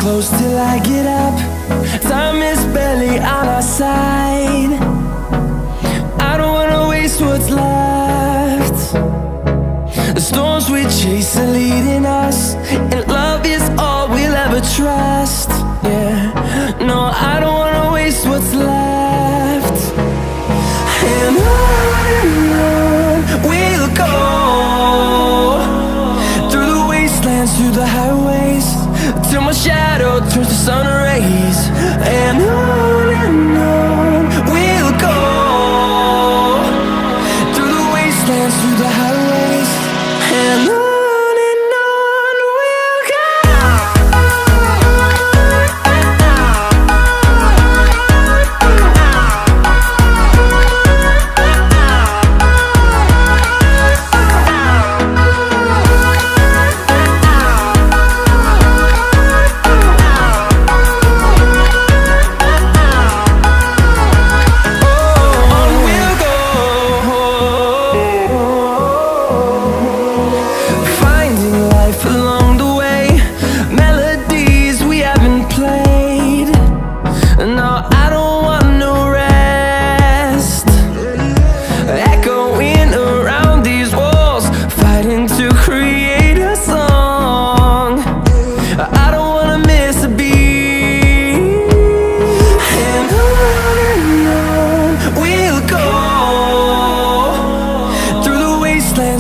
close till I get up. Time is barely on our side. I don't wanna waste what's left. The storms we chase are leading us, and love is all we'll ever trust. Yeah, no, I don't wanna waste what's left. And on we'll go, through the wastelands, through the highways, till my shadow turns to sun rays. And on we'll go, through the wastelands, through the highways, and on.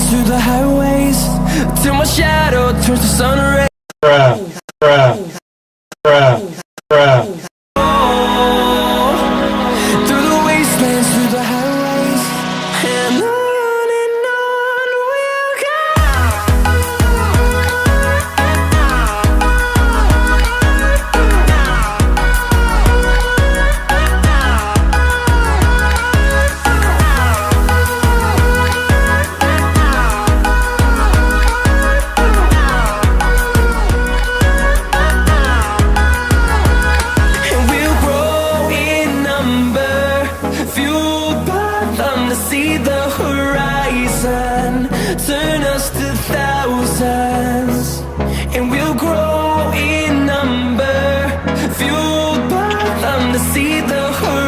Through the highways, till my shadow turns to sun rays. Through the wastelands, through the highways, and on we'll go. See the horizon turn us to thousands, and we'll grow in number, fueled by them to see the horizon.